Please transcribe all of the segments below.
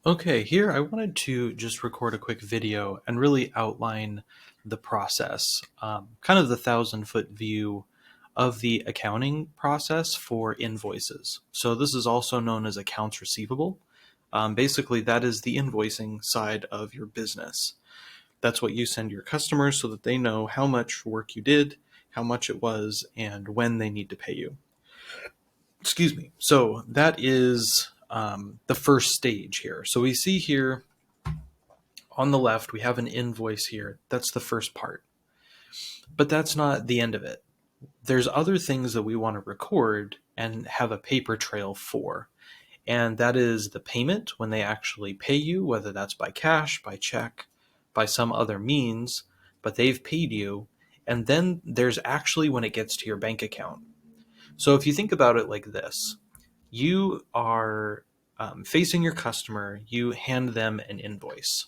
Okay, here I wanted to just record a quick video and really outline the process, kind of the 1,000-foot view of the accounting process for invoices. So this is also known as accounts receivable. Basically, that is the invoicing side of your business. That's what you send your customers so that they know how much work you did, how much it was, and when they need to pay you. Excuse me. So that is the first stage here. So we see here on the left, we have an invoice here. That's the first part. But that's not the end of it. There's other things that we want to record and have a paper trail for. And that is the payment when they actually pay you, whether that's by cash, by check, by some other means, but they've paid you. And then there's actually when it gets to your bank account. So if you think about it like this, you are facing your customer, you hand them an invoice.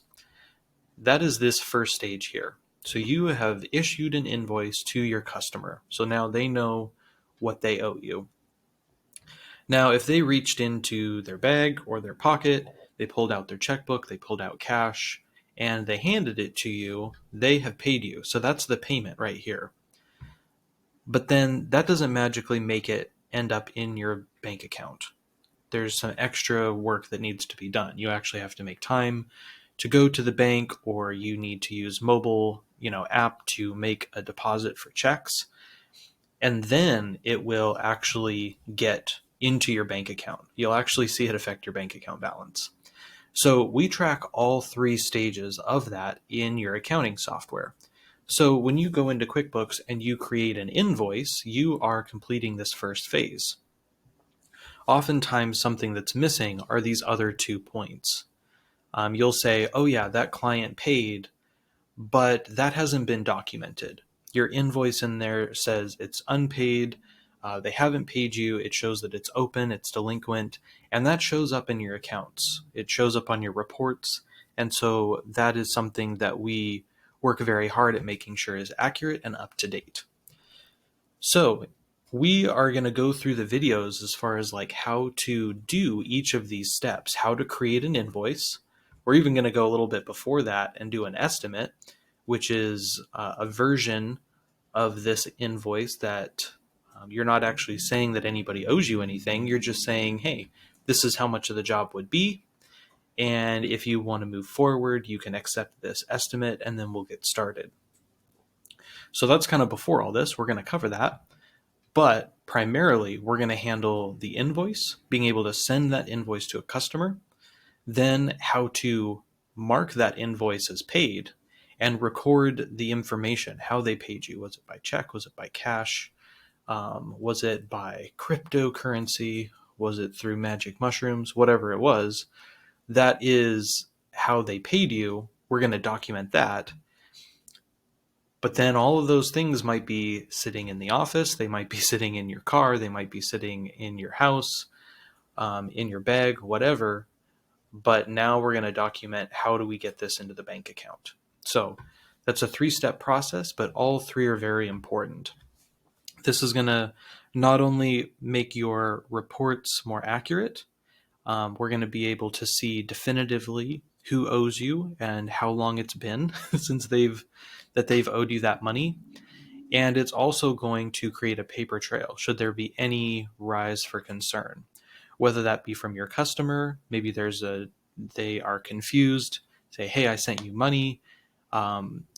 That is this first stage here. So you have issued an invoice to your customer. So now they know what they owe you. Now, if they reached into their bag or their pocket, they pulled out their checkbook, they pulled out cash, and they handed it to you, they have paid you. So that's the payment right here. But then that doesn't magically make it end up in your bank account. There's some extra work that needs to be done. You actually have to make time to go to the bank, or you need to use mobile, app to make a deposit for checks. And then it will actually get into your bank account. You'll actually see it affect your bank account balance. So we track all three stages of that in your accounting software. So when you go into QuickBooks and you create an invoice, you are completing this first phase. Oftentimes something that's missing are these other 2 points. You'll say, oh yeah, that client paid, but that hasn't been documented. Your invoice in there says it's unpaid, they haven't paid you, it shows that it's open, it's delinquent, and that shows up in your accounts. It shows up on your reports, and so that is something that we work very hard at making sure is accurate and up to date. So we are going to go through the videos as far as like how to do each of these steps, how to create an invoice. We're even going to go a little bit before that and do an estimate, which is a version of this invoice that you're not actually saying that anybody owes you anything. You're just saying, hey, this is how much of the job would be. And if you want to move forward, you can accept this estimate and then we'll get started. So that's kind of before all this. We're going to cover that. But primarily, we're going to handle the invoice, being able to send that invoice to a customer, then how to mark that invoice as paid and record the information, how they paid you. Was it by check? Was it by cash? Was it by cryptocurrency? Was it through magic mushrooms? Whatever it was, that is how they paid you. We're going to document that. But then all of those things might be sitting in the office. They might be sitting in your car. They might be sitting in your house, in your bag, whatever. But now we're going to document how do we get this into the bank account. So that's a 3-step process, but all 3 are very important. This is going to not only make your reports more accurate, we're going to be able to see definitively who owes you and how long it's been since they've owed you that money. And it's also going to create a paper trail should there be any rise for concern, whether that be from your customer. Maybe they are confused, say, hey, I sent you money.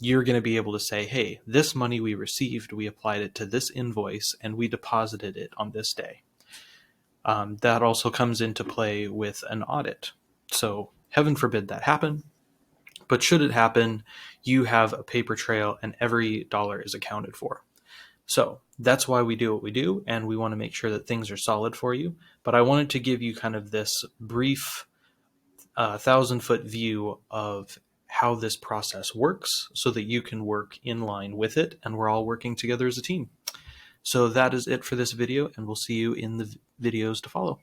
You're going to be able to say, hey, this money we received, we applied it to this invoice and we deposited it on this day. That also comes into play with an audit. So heaven forbid that happen. But should it happen, you have a paper trail and every dollar is accounted for. So that's why we do what we do, and we want to make sure that things are solid for you. But I wanted to give you kind of this brief 1,000-foot view of how this process works so that you can work in line with it, and we're all working together as a team. So that is it for this video, and we'll see you in the videos to follow.